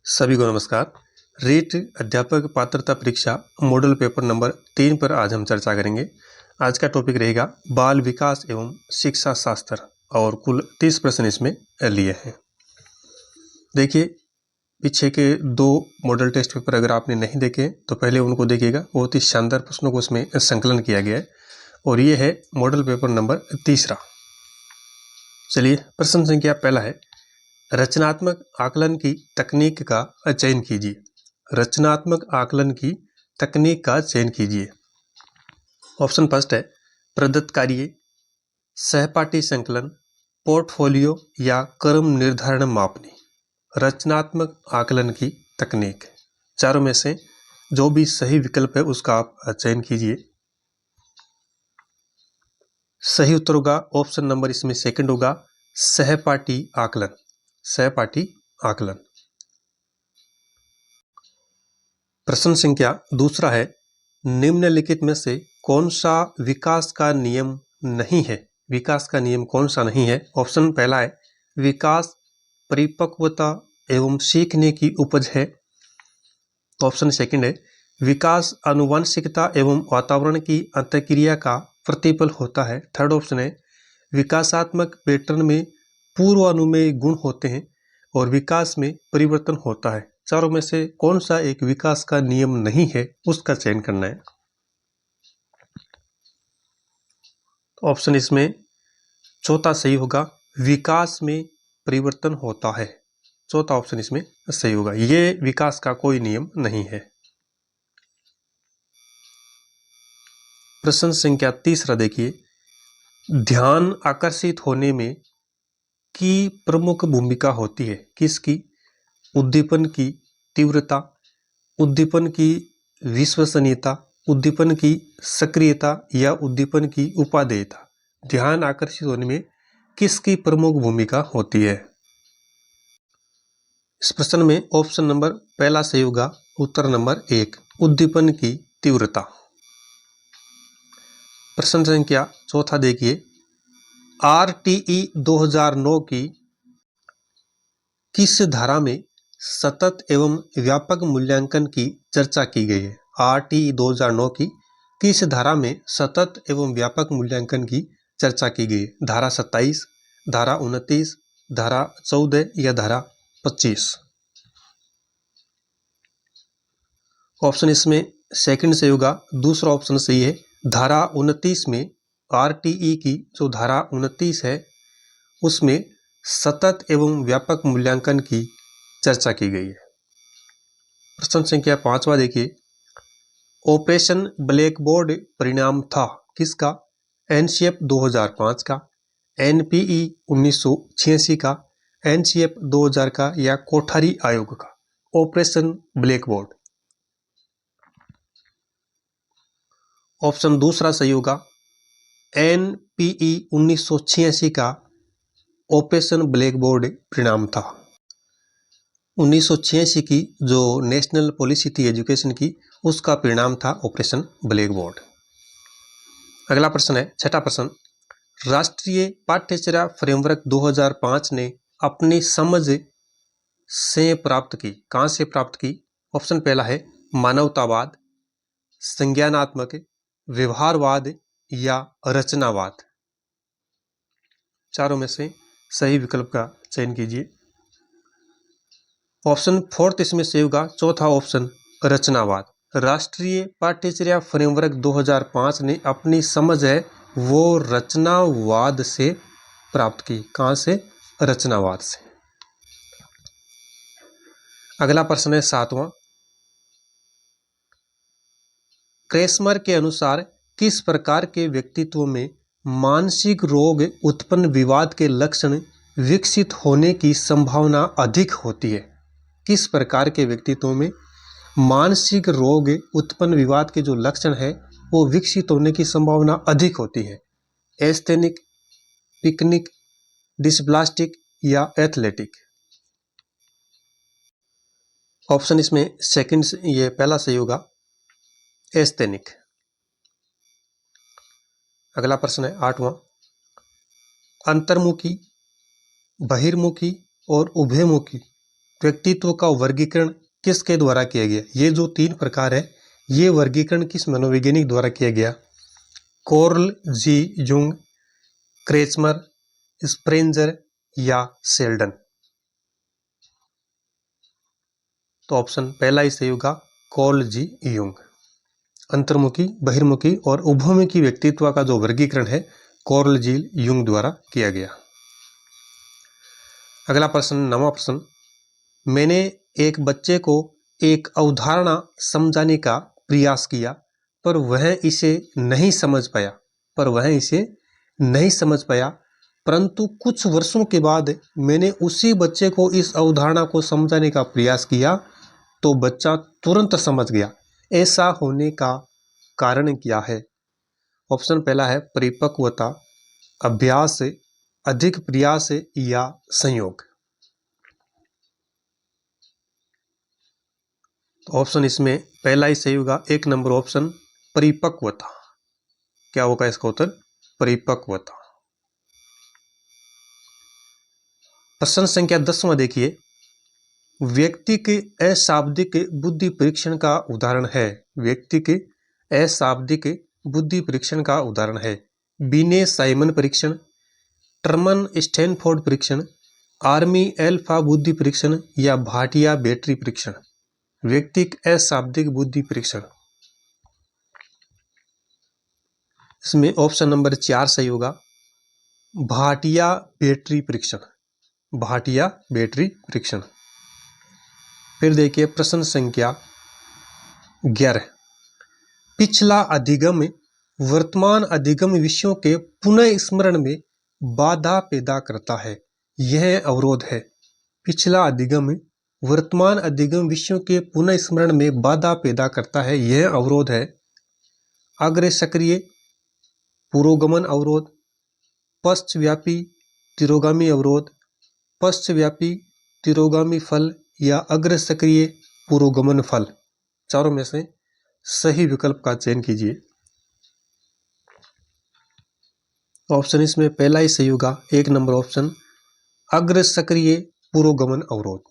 सभी को नमस्कार। रीट अध्यापक पात्रता परीक्षा मॉडल पेपर नंबर 3 पर आज हम चर्चा करेंगे। आज का टॉपिक रहेगा बाल विकास एवं शिक्षा शास्त्र और कुल 30 प्रश्न इसमें लिए हैं। देखिए, पीछे के 2 मॉडल टेस्ट पेपर अगर आपने नहीं देखे तो पहले उनको देखिएगा। बहुत ही शानदार प्रश्नों को उसमें संकलन किया गया है और ये है मॉडल पेपर नंबर 3। चलिए, प्रश्न संख्या पहला है, रचनात्मक आकलन की तकनीक का चयन कीजिए। रचनात्मक आकलन की तकनीक का चयन कीजिए। ऑप्शन फर्स्ट है प्रदत्त कार्य, सहपाठी संकलन, पोर्टफोलियो या क्रम निर्धारण मापनी। रचनात्मक आकलन की तकनीक, चारों में से जो भी सही विकल्प है उसका आप चयन कीजिए। सही उत्तर होगा ऑप्शन नंबर इसमें सेकंड होगा, सहपाठी आकलन। सहपाठी आकलन। प्रश्न संख्या दूसरा है, निम्नलिखित में से कौन सा विकास का नियम नहीं है। विकास का नियम कौन सा नहीं है। ऑप्शन पहला है, विकास परिपक्वता एवं सीखने की उपज है। ऑप्शन सेकंड है, विकास आनुवंशिकता एवं वातावरण की अंतःक्रिया का प्रतिफल होता है। थर्ड ऑप्शन है, विकासात्मक पैटर्न में पूर्वानुमेय गुण होते हैं और विकास में परिवर्तन होता है। चारों में से कौन सा एक विकास का नियम नहीं है उसका चयन करना है। ऑप्शन इसमें चौथा सही होगा, विकास में परिवर्तन होता है। चौथा ऑप्शन इसमें सही होगा, ये विकास का कोई नियम नहीं है। प्रश्न संख्या तीसरा देखिए, ध्यान आकर्षित होने में की प्रमुख भूमिका होती है। किसकी? उद्दीपन की तीव्रता, उद्दीपन की विश्वसनीयता, उद्दीपन की सक्रियता या उद्दीपन की उपादेयता। ध्यान आकर्षित होने में किसकी प्रमुख भूमिका होती है। इस प्रश्न में ऑप्शन नंबर पहला सही होगा, उत्तर नंबर 1, उद्दीपन की तीव्रता। प्रश्न संख्या चौथा देखिए, RTE 2009 की किस धारा में सतत एवं व्यापक मूल्यांकन की चर्चा की गई है। RTE 2009 की किस धारा में सतत एवं व्यापक मूल्यांकन की चर्चा की गई है। धारा 27, धारा 29, धारा 14 या धारा 25। ऑप्शन इसमें सेकंड सही होगा, दूसरा ऑप्शन सही है। धारा 29 में RTE की जो धारा 29 है उसमें सतत एवं व्यापक मूल्यांकन की चर्चा की गई है। प्रश्न संख्या 5वां देखिए, ऑपरेशन ब्लैकबोर्ड परिणाम था किसका। NCF 2005 का, NPE 1986 का, NCF 2000 का या कोठारी आयोग का। Operation blackboard. ऑप्शन दूसरा सही होगा, NPE 1986 का ऑपरेशन ब्लैकबोर्ड परिणाम था। 1986 की जो नेशनल पॉलिसी थी एजुकेशन की, उसका परिणाम था ऑपरेशन ब्लैकबोर्ड। अगला प्रश्न है, छठा प्रश्न, राष्ट्रीय पाठ्यचर्या फ्रेमवर्क 2005 ने अपनी समझ से प्राप्त की। कहाँ से प्राप्त की। ऑप्शन पहला है, मानवतावाद, संज्ञानात्मक, व्यवहारवाद या रचनावाद। चारों में से सही विकल्प का चयन कीजिए। ऑप्शन फोर्थ इसमें सही होगा, चौथा ऑप्शन रचनावाद। राष्ट्रीय पाठ्यचर्या फ्रेमवर्क 2005 ने अपनी समझ है वो रचनावाद से प्राप्त की। कहाँ से? रचनावाद से। अगला प्रश्न है 7वां, क्रेस्मर के अनुसार किस प्रकार के व्यक्तित्व में मानसिक रोग उत्पन्न विवाद के लक्षण विकसित होने की संभावना अधिक होती है। किस प्रकार के व्यक्तित्व में मानसिक रोग उत्पन्न विवाद के जो लक्षण है वो विकसित होने की संभावना अधिक होती है। एस्थेनिक, पिकनिक, डिस्प्लास्टिक या एथलेटिक। ऑप्शन इसमें सेकंड, ये पहला सही होगा, एस्थेनिक। अगला प्रश्न है 8वां, अंतर्मुखी, बहिर्मुखी और उभयमुखी व्यक्तित्व का वर्गीकरण किसके द्वारा किया गया? ये जो 3 प्रकार है, ये वर्गीकरण किस मनोवैज्ञानिक द्वारा किया गया? कार्ल जी जुंग, क्रेचमर, स्प्रेंजर या शेल्डन? तो ऑप्शन पहला ही सही होगा, कार्ल जी युंग। अंतर्मुखी, बहिर्मुखी और उभयमुखी व्यक्तित्व का जो वर्गीकरण है, कार्ल जी युंग द्वारा किया गया। अगला प्रश्न, 9वां प्रश्न, मैंने एक बच्चे को एक अवधारणा समझाने का प्रयास किया पर वह इसे नहीं समझ पाया, परंतु कुछ वर्षों के बाद मैंने उसी बच्चे को इस अवधारणा को समझाने का प्रयास किया तो बच्चा तुरंत समझ गया। ऐसा होने का कारण क्या है? ऑप्शन पहला है परिपक्वता, अभ्यास, अधिक प्रयास या संयोग। तो ऑप्शन इसमें पहला ही सही होगा, 1 नंबर ऑप्शन परिपक्वता। क्या होगा इसका उत्तर? परिपक्वता। प्रश्न संख्या 10वां देखिए, व्यक्ति के अशाब्दिक बुद्धि परीक्षण का उदाहरण है। व्यक्ति के अशाब्दिक बुद्धि परीक्षण का उदाहरण है बीने साइमन परीक्षण, टर्मन स्टैनफोर्ड परीक्षण, आर्मी एल्फा बुद्धि परीक्षण या भाटिया बैटरी परीक्षण। व्यक्ति के अशाब्दिक बुद्धि परीक्षण, इसमें ऑप्शन नंबर 4 सही होगा, भाटिया बैटरी परीक्षण। भाटिया बैटरी परीक्षण। फिर देखिए प्रश्न संख्या 11, पिछला अधिगम वर्तमान अधिगम विषयों के पुनः स्मरण में बाधा पैदा करता है, यह अवरोध है। पिछला अधिगम वर्तमान अधिगम विषयों के पुनः स्मरण में बाधा पैदा करता है, यह अवरोध है। अग्र सक्रिय पुरोगमन अवरोध, पश्चव्यापी तिरोगामी अवरोध, पश्चव्यापी तिरोगामी फल या अग्र सक्रिय पुरोगमन फल। चारों में से सही विकल्प का चयन कीजिए। ऑप्शन इसमें पहला ही सही होगा, 1 नंबर ऑप्शन अग्र सक्रिय पुरोगमन अवरोध।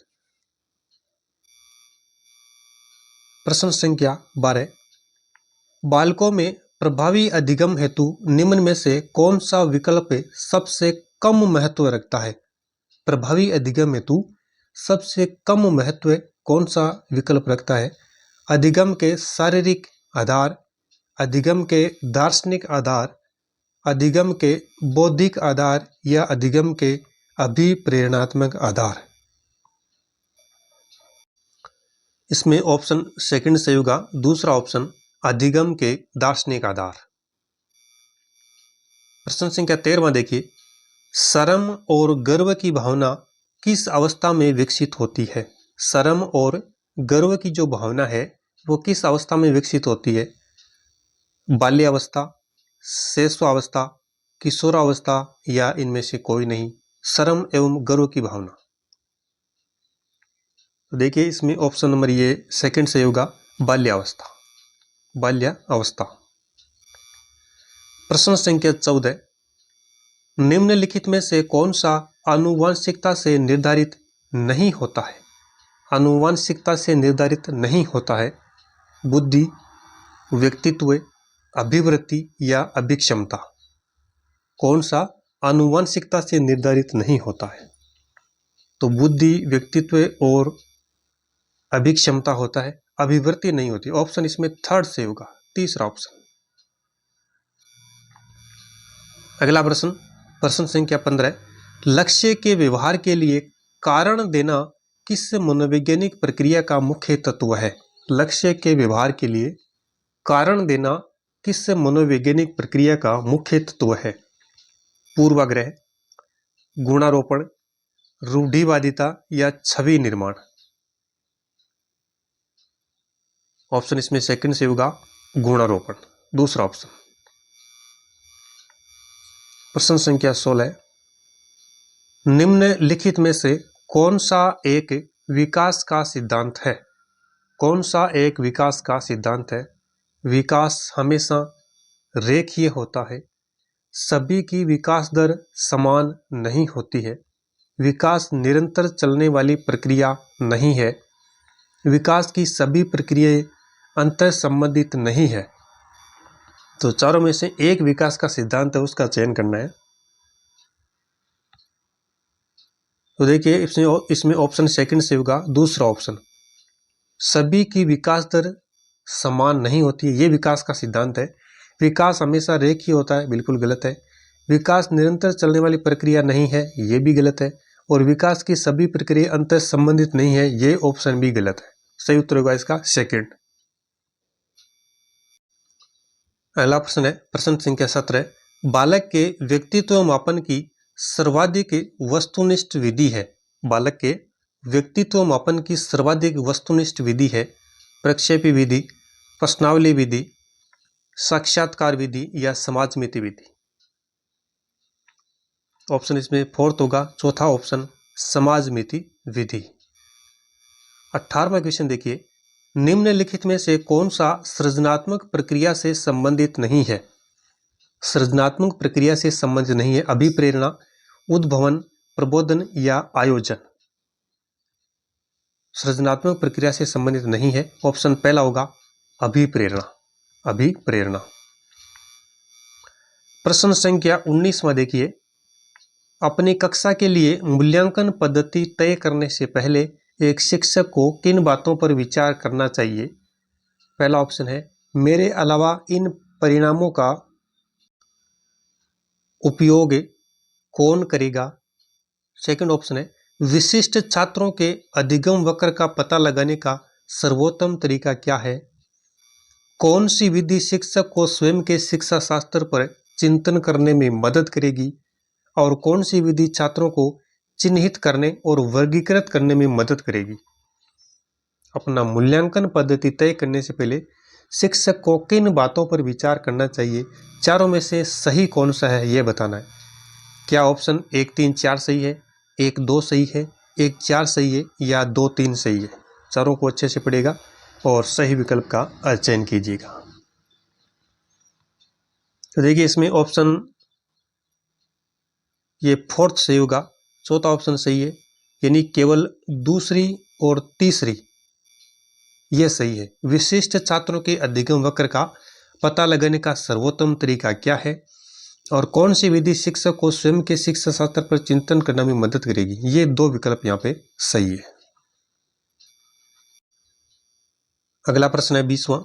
प्रश्न संख्या 12, बालकों में प्रभावी अधिगम हेतु निम्न में से कौन सा विकल्प सबसे कम महत्व रखता है? प्रभावी अधिगम हेतु सबसे कम महत्व कौन सा विकल्प रखता है? अधिगम के शारीरिक आधार, अधिगम के दार्शनिक आधार, अधिगम के बौद्धिक आधार या अधिगम के अभिप्रेरणात्मक आधार। इसमें ऑप्शन सेकंड सही होगा, दूसरा ऑप्शन अधिगम के दार्शनिक आधार। प्रश्न संख्या 13वां देखिए, शर्म और गर्व की भावना किस अवस्था में विकसित होती है? शर्म और गर्व की जो भावना है वो किस अवस्था में विकसित होती है? बाल्यावस्था, शैशवावस्था, किशोरावस्था या इनमें से कोई नहीं? शर्म एवं गर्व की भावना, तो देखिए इसमें ऑप्शन नंबर ये सेकंड सही होगा, बाल्यावस्था। बाल्यावस्था। प्रश्न संख्या 14, निम्नलिखित में से कौन सा आनुवांशिकता से निर्धारित नहीं होता है? आनुवांशिकता से निर्धारित नहीं होता है, बुद्धि, व्यक्तित्व, अभिवृत्ति या अभिक्षमता। कौन सा आनुवांशिकता से निर्धारित नहीं होता है? तो बुद्धि, व्यक्तित्व और अभिक्षमता होता है, अभिवृत्ति नहीं होती। ऑप्शन इसमें थर्ड से होगा, तीसरा ऑप्शन। अगला प्रश्न, प्रश्न संख्या 15, लक्ष्य के व्यवहार के लिए कारण देना किस मनोवैज्ञानिक प्रक्रिया का मुख्य तत्व है? लक्ष्य के व्यवहार के लिए कारण देना किस मनोवैज्ञानिक प्रक्रिया का मुख्य तत्व है? पूर्वाग्रह, गुणारोपण, रूढ़िवादिता या छवि निर्माण। ऑप्शन इसमें सेकंड से होगा, गुणारोपण, दूसरा ऑप्शन। प्रश्न संख्या 16, निम्नलिखित में से कौन सा एक विकास का सिद्धांत है? कौन सा एक विकास का सिद्धांत है? विकास हमेशा रेखीय होता है, सभी की विकास दर समान नहीं होती है, विकास निरंतर चलने वाली प्रक्रिया नहीं है। विकास की सभी प्रक्रियाएं अंतर संबंधित नहीं है। तो चारों में से एक विकास का सिद्धांत है, उसका चयन करना है। तो देखिए इसमें ऑप्शन सेकंड से होगा दूसरा ऑप्शन, सभी की विकास दर समान नहीं होती है, ये विकास का सिद्धांत है। विकास हमेशा रेखीय होता है, बिल्कुल गलत है। विकास निरंतर चलने वाली प्रक्रिया नहीं है, ये भी गलत है। और विकास की सभी प्रक्रिया अंतर संबंधित नहीं है, ये ऑप्शन भी गलत है। सही उत्तर होगा इसका सेकंड। अगला प्रश्न है प्रश्न संख्या 17, बालक के व्यक्तित्व मापन की सर्वाधिक वस्तुनिष्ठ विधि है। बालक के व्यक्तित्व मापन की सर्वाधिक वस्तुनिष्ठ विधि है प्रक्षेपी विधि, प्रश्नावली विधि, साक्षात्कार विधि या समाजमिति विधि। ऑप्शन इसमें फोर्थ होगा, चौथा ऑप्शन समाजमिति विधि। 18वां क्वेश्चन देखिए, निम्नलिखित में से कौन सा सृजनात्मक प्रक्रिया से संबंधित नहीं है। सृजनात्मक प्रक्रिया से संबंधित नहीं है, अभिप्रेरणा, उद्भवन, प्रबोधन या आयोजन। सृजनात्मक प्रक्रिया से संबंधित नहीं है, ऑप्शन पहला होगा अभिप्रेरणा। अभिप्रेरणा। प्रश्न संख्या 19वां देखिए, अपनी कक्षा के लिए मूल्यांकन पद्धति तय करने से पहले एक शिक्षक को किन बातों पर विचार करना चाहिए। पहला ऑप्शन है, मेरे अलावा इन परिणामों का उपयोग कौन करेगा। सेकंड ऑप्शन है, विशिष्ट छात्रों के अधिगम वक्र का पता लगाने का सर्वोत्तम तरीका क्या है। कौन सी विधि शिक्षक को स्वयं के शिक्षा शास्त्र पर चिंतन करने में मदद करेगी और कौन सी विधि छात्रों को चिन्हित करने और वर्गीकृत करने में मदद करेगी। अपना मूल्यांकन पद्धति तय करने से पहले शिक्षक को किन बातों पर विचार करना चाहिए, चारों में से सही कौन सा है यह बताना है। क्या ऑप्शन 1, 3, 4 सही है, 1, 2 सही है, 1, 4 सही है या 2, 3 सही है। चारों को अच्छे से पढ़ेगा और सही विकल्प का चयन कीजिएगा। तो देखिए इसमें ऑप्शन ये फोर्थ सही होगा, चौथा ऑप्शन सही है, यानी केवल दूसरी और तीसरी यह सही है। विशिष्ट छात्रों के अधिगम वक्र का पता लगाने का सर्वोत्तम तरीका क्या है और कौन सी विधि शिक्षक को स्वयं के शिक्षा शास्त्र पर चिंतन करने में मदद करेगी, ये दो विकल्प यहाँ पे सही है। अगला प्रश्न है 20वां,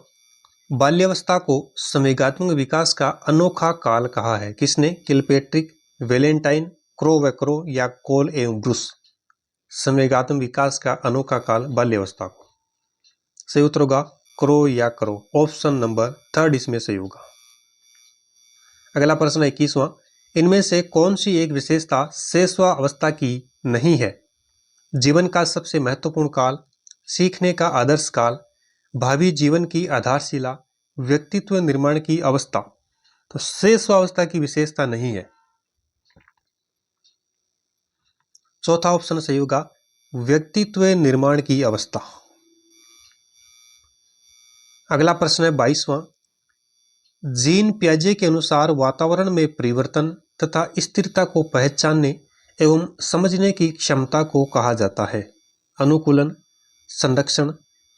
बाल्यावस्था को संवेगात्मक विकास का अनोखा काल कहा है। किसने? किलपेट्रिक, वेलेंटाइन, क्रो या कोल एवं ब्रूस। संवेगात्मक विकास का अनोखा काल बाल्यावस्था को। सही उत्तर होगा क्रो या करो, ऑप्शन नंबर 3 इसमें सही होगा। अगला प्रश्न 21वां, इनमें से कौन सी एक विशेषता शैशवावस्था की नहीं है। जीवन का सबसे महत्वपूर्ण काल, सीखने का आदर्श काल, भावी जीवन की आधारशिला, व्यक्तित्व निर्माण की अवस्था। तो शैशवावस्था की विशेषता नहीं है, चौथा ऑप्शन सही होगा व्यक्तित्व निर्माण की अवस्था। अगला प्रश्न है 22वां, जीन पियाजे के अनुसार वातावरण में परिवर्तन तथा स्थिरता को पहचानने एवं समझने की क्षमता को कहा जाता है। अनुकूलन, संरक्षण,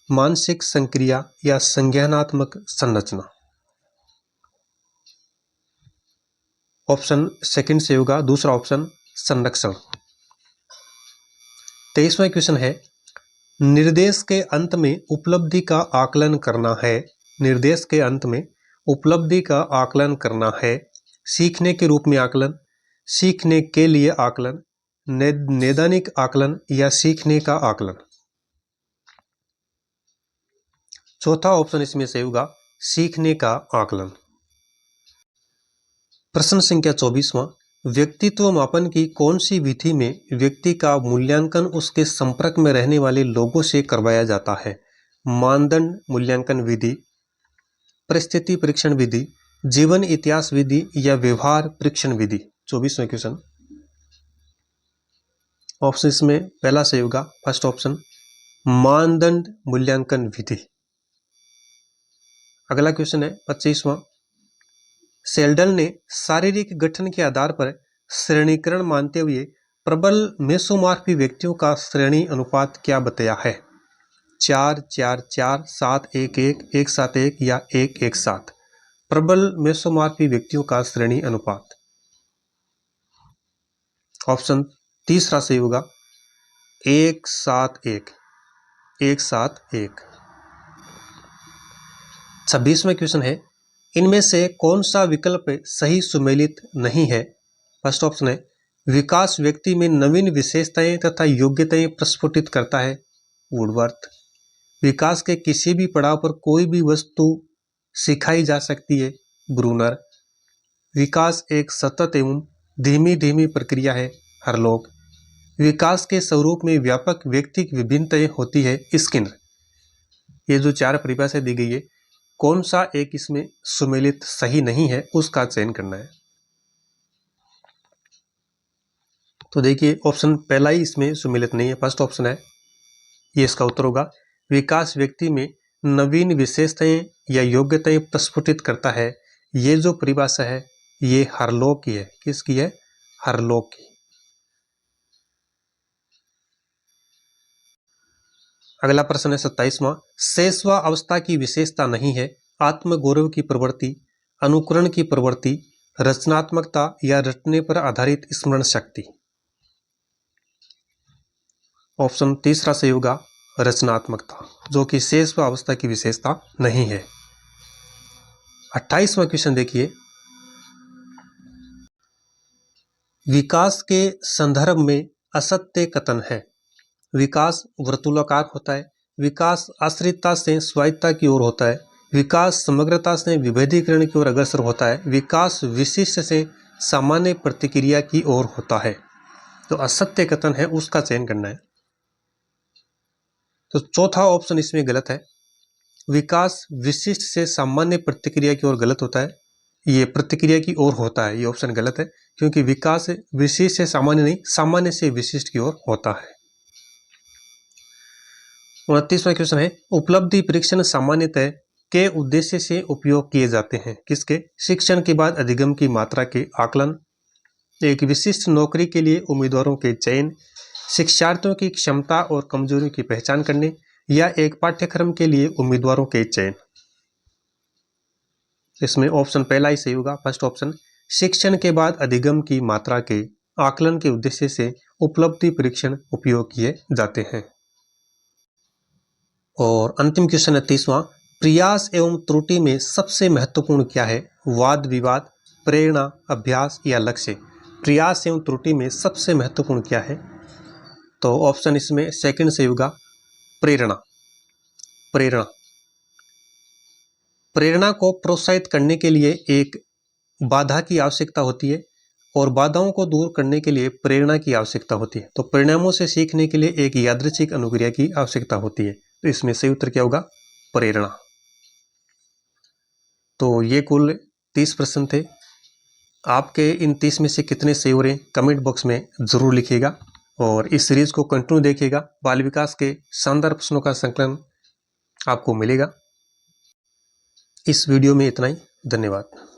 मानसिक संक्रिया या संज्ञानात्मक संरचना। ऑप्शन सेकंड से होगा, दूसरा ऑप्शन संरक्षण। 23वां क्वेश्चन है, निर्देश के अंत में उपलब्धि का आकलन करना है। निर्देश के अंत में उपलब्धि का आकलन करना है। सीखने के रूप में आकलन, सीखने के लिए आकलन, नैदानिक आकलन या सीखने का आकलन। चौथा ऑप्शन इसमें सही होगा सीखने का आकलन। प्रश्न संख्या 24वां, व्यक्तित्व मापन की कौन सी विधि में व्यक्ति का मूल्यांकन उसके संपर्क में रहने वाले लोगों से करवाया जाता है। मानदंड मूल्यांकन विधि, परिस्थिति परीक्षण विधि, जीवन इतिहास विधि या व्यवहार परीक्षण विधि। 24वां क्वेश्चन, ऑप्शन इसमें पहला सही होगा, फर्स्ट ऑप्शन मानदंड मूल्यांकन विधि। अगला क्वेश्चन है 25वां, सेल्डन ने शारीरिक गठन के आधार पर श्रेणीकरण मानते हुए प्रबल मेसोमॉर्फी व्यक्तियों का श्रेणी अनुपात क्या बताया है? 4, 4, 4, 7, 1, 1, 1, 7, 1 या 1, 1, 7। प्रबल मेसोमॉर्फी व्यक्तियों का श्रेणी अनुपात ऑप्शन तीसरा सही होगा 1, 7, 1, 1, 7, 1। 26वां क्वेश्चन है, इनमें से कौन सा विकल्प सही सुमेलित नहीं है? फर्स्ट ऑप्शन है विकास व्यक्ति में नवीन विशेषताएं तथा योग्यताएं प्रस्फुटित करता है, वुडवर्थ। विकास के किसी भी पड़ाव पर कोई भी वस्तु सिखाई जा सकती है, ब्रूनर। विकास एक सतत एवं धीमी धीमी प्रक्रिया है, हरलोग। विकास के स्वरूप में व्यापक व्यक्तिक विभिन्नताएं होती है, स्किनर। ये जो 4 परिभाषाएं दी गई है, कौन सा एक इसमें सुमेलित सही नहीं है उसका चयन करना है। तो देखिए ऑप्शन पहला ही इसमें सुमेलित नहीं है, फर्स्ट ऑप्शन है, ये इसका उत्तर होगा। विकास व्यक्ति में नवीन विशेषताएं या योग्यताएं प्रस्फुटित करता है। ये जो परिभाषा है ये हरलोग की है। किसकी है? हरलोग की। अगला प्रश्न है 27वां, शेषवा अवस्था की विशेषता नहीं है, आत्मगौरव की प्रवृत्ति, अनुकरण की प्रवृत्ति, रचनात्मकता या रटने पर आधारित स्मरण शक्ति। ऑप्शन तीसरा सही होगा रचनात्मकता, जो कि शेषवा अवस्था की विशेषता नहीं है। 28वां क्वेश्चन देखिए, विकास के संदर्भ में असत्य कथन है। विकास वर्तुलाकार होता है, विकास आश्रितता से स्वायत्तता की ओर होता है, विकास समग्रता से विभेदीकरण की ओर अग्रसर होता है, विकास विशिष्ट से सामान्य प्रतिक्रिया की ओर होता है। तो असत्य कथन है उसका चयन करना है। तो चौथा ऑप्शन इसमें गलत है, विकास विशिष्ट से सामान्य प्रतिक्रिया की ओर गलत होता है, ये प्रतिक्रिया की ओर होता है, ये ऑप्शन गलत है, क्योंकि विकास विशिष्ट से सामान्य नहीं, सामान्य से विशिष्ट की ओर होता है। 29वां क्वेश्चन है, उपलब्धि परीक्षण सामान्यतः के उद्देश्य से उपयोग किए जाते हैं? किसके? शिक्षण के बाद अधिगम की मात्रा के आकलन, एक विशिष्ट नौकरी के लिए उम्मीदवारों के चयन, शिक्षार्थियों की क्षमता और कमजोरियों की पहचान करने, या एक पाठ्यक्रम के लिए उम्मीदवारों के चयन। इसमें ऑप्शन पहला ही सही होगा, फर्स्ट ऑप्शन। शिक्षण के बाद अधिगम की मात्रा के आकलन के उद्देश्य से उपलब्धि परीक्षण उपयोग किए जाते हैं। और अंतिम क्वेश्चन है 30वां, प्रयास एवं त्रुटि में सबसे महत्वपूर्ण क्या है? वाद विवाद, प्रेरणा, अभ्यास या लक्ष्य? प्रयास एवं त्रुटि में सबसे महत्वपूर्ण क्या है? तो ऑप्शन इसमें सेकंड सही होगा, प्रेरणा। प्रेरणा, प्रेरणा को प्रोत्साहित करने के लिए एक बाधा की आवश्यकता होती है और बाधाओं को दूर करने के लिए प्रेरणा की आवश्यकता होती है। तो परिणामों से सीखने के लिए एक यादृच्छिक अनुक्रिया की आवश्यकता होती है। तो इसमें सही उत्तर क्या होगा? प्रेरणा। तो ये कुल 30 प्रश्न थे। आपके इन 30 में से कितने सही हो रहे हैं कमेंट बॉक्स में जरूर लिखिएगा और इस सीरीज को कंटिन्यू देखिएगा। बाल विकास के शानदार प्रश्नों का संकलन आपको मिलेगा। इस वीडियो में इतना ही, धन्यवाद।